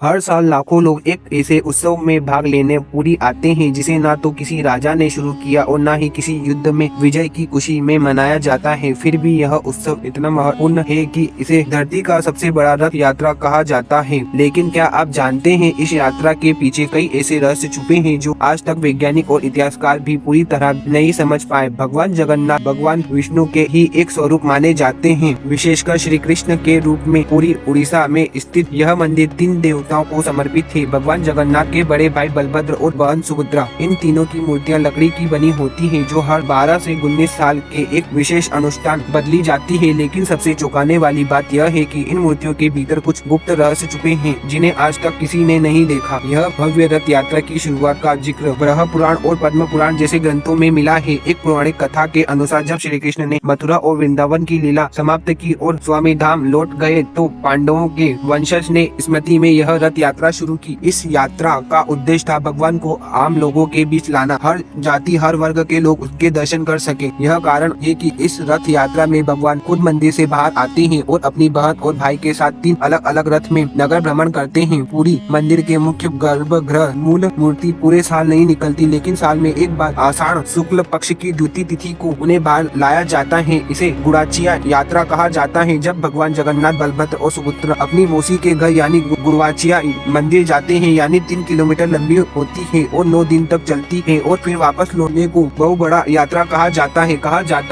हर साल लाखों लोग एक ऐसे उत्सव में भाग लेने पुरी आते हैं जिसे ना तो किसी राजा ने शुरू किया और ना ही किसी युद्ध में विजय की खुशी में मनाया जाता है। फिर भी यह उत्सव इतना महत्वपूर्ण है कि इसे धरती का सबसे बड़ा रथ यात्रा कहा जाता है। लेकिन क्या आप जानते हैं इस यात्रा के पीछे कई ऐसे रहस्य छुपे हैं जो आज तक वैज्ञानिक और इतिहासकार भी पूरी तरह नहीं समझ पाए। भगवान जगन्नाथ भगवान विष्णु के ही एक स्वरूप माने जाते हैं। विशेषकर श्री कृष्ण के रूप में पूरी उड़ीसा में स्थित यह मंदिर 3 देवताओं को समर्पित थे। भगवान जगन्नाथ के बड़े भाई बलभद्र और बहन सुभद्रा। इन तीनों की मूर्तियां लकड़ी की बनी होती हैं जो हर 12 से 19 साल के एक विशेष अनुष्ठान बदली जाती है। लेकिन सबसे चौंकाने वाली बात यह है कि इन मूर्तियों के भीतर कुछ गुप्त रहस्य छुपे हैं जिन्हें आज तक किसी ने नहीं देखा। यह भव्य रथ यात्रा की शुरुआत का जिक्र ब्रह्म पुराण और पद्म पुराण जैसे ग्रंथों में मिला है। एक पौराणिक कथा के अनुसार जब श्री कृष्ण ने मथुरा और वृंदावन की लीला समाप्त की और स्वामी धाम लौट गए तो पांडवों के वंशज ने स्मृति में यह रथ यात्रा शुरू की। इस यात्रा का उद्देश्य था भगवान को आम लोगों के बीच लाना, हर जाति हर वर्ग के लोग उसके दर्शन कर सके। यह कारण है कि इस रथ यात्रा में भगवान खुद मंदिर से बाहर आते हैं और अपनी बहन और भाई के साथ 3 अलग अलग रथ में नगर भ्रमण करते हैं। पूरी मंदिर के मुख्य गर्भगृह मूल मूर्ति पूरे साल नहीं निकलती, लेकिन साल में एक बार आषाढ़ शुक्ल पक्ष की द्वितीय तिथि को उन्हें बाहर लाया जाता है। इसे गुड़ाचिया यात्रा कहा जाता है। जब भगवान जगन्नाथ बलभद्र और सुभद्रा अपनी मौसी के घर यानी गुड़वाचिया मंदिर जाते हैं, यानी 3 किलोमीटर लंबी होती है और 9 दिन तक चलती है और फिर वापस लौटने को बहु बड़ा यात्रा कहा जाता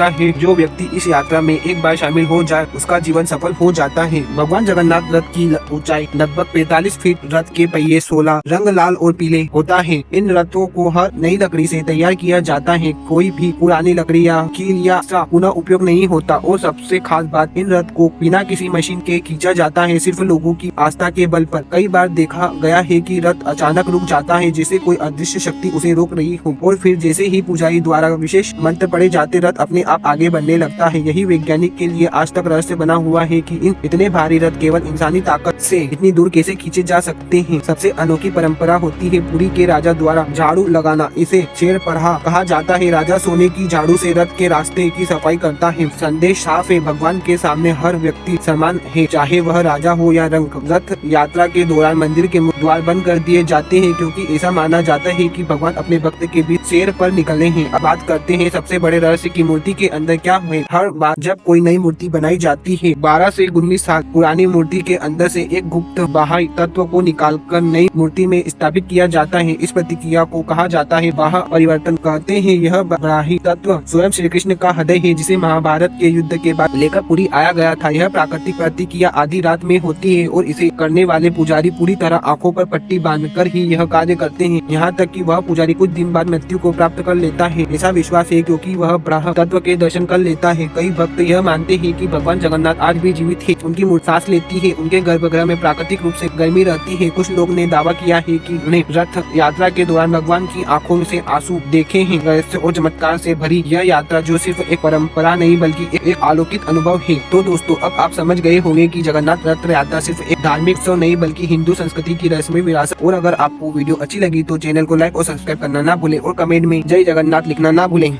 है। जो व्यक्ति इस यात्रा में एक बार शामिल हो जाए उसका जीवन सफल हो जाता है। भगवान जगन्नाथ रथ की ऊंचाई लगभग 45 फीट, रथ के पहिए 16 रंग लाल और पीले होता है। इन रथों को हर नई लकड़ी से तैयार किया जाता है, कोई भी पुरानी लकड़ी या कील या पुनः उपयोग नहीं होता। और सबसे खास बात, इन रथ को बिना किसी मशीन के खींचा जाता है, सिर्फ लोगों की आस्था के बल पर। कई बार देखा गया है कि रथ अचानक रुक जाता है जैसे कोई अदृश्य शक्ति उसे रोक रही हो, और फिर जैसे ही पुजारी द्वारा विशेष मंत्र पढ़े जाते रथ अपने आप आगे बढ़ने लगता है। यही वैज्ञानिक के लिए आज तक रहस्य बना हुआ है कि इन इतने भारी रथ केवल इंसानी ताकत से इतनी दूर कैसे खींचे जा सकते हैं। सबसे अनोखी परंपरा होती है पुरी के राजा द्वारा झाड़ू लगाना। इसे शेर पढ़ा कहा जाता है। राजा सोने की झाड़ू से रथ के रास्ते की सफाई करता है। संदेश साफ है, भगवान के सामने हर व्यक्ति समान है, चाहे वह राजा हो या रंक। रथ यात्रा के दौरान मंदिर के द्वार बंद कर दिए जाते हैं क्योंकि ऐसा माना जाता है कि भगवान अपने भक्त के बीच शेर पर निकले हैं। अब बात करते हैं सबसे बड़े रहस्य की, मूर्ति के अंदर क्या है। हर बार जब कोई नई मूर्ति बनाई जाती है, 12 से 19 साल पुरानी मूर्ति के अंदर से एक गुप्त बाह्य तत्व को निकालकर नई मूर्ति में स्थापित किया जाता है। इस प्रतिक्रिया को कहा जाता है बाह्य परिवर्तन कहते हैं। यह बाह्य तत्व स्वयं श्री कृष्ण का हृदय है जिसे महाभारत के युद्ध के बाद लेकर पुरी आया गया था। यह प्राकृतिक प्रतिक्रिया आधी रात में होती है और इसे करने वाले पुजारी पूरी तरह आंखों पर पट्टी बांधकर ही यह कार्य करते हैं। यहाँ तक कि वह पुजारी कुछ दिन बाद मृत्यु को प्राप्त कर लेता है। ऐसा विश्वास है क्योंकि वह ब्रह्म तत्व के दर्शन कर लेता है। कई भक्त यह मानते हैं कि भगवान जगन्नाथ आज भी जीवित है, उनकी मूर्ति सांस लेती है, उनके गर्भगृह में प्राकृतिक रूप से गर्मी रहती है। कुछ लोग ने दावा किया है कि उन्हें रथ यात्रा के दौरान भगवान की आंखों से आंसू देखे हैं। रहस्य और चमत्कार से भरी यह यात्रा जो सिर्फ एक परंपरा नहीं बल्कि एक अलौकिक अनुभव है। तो दोस्तों, अब आप समझ गए होंगे कि जगन्नाथ रथ यात्रा सिर्फ एक धार्मिक उत्सव नहीं बल्कि हिंदू संस्कृति की रस्मी विरासत। और अगर आपको वीडियो अच्छी लगी तो चैनल को लाइक और सब्सक्राइब करना ना भूलें और कमेंट में जय जगन्नाथ लिखना ना भूलें।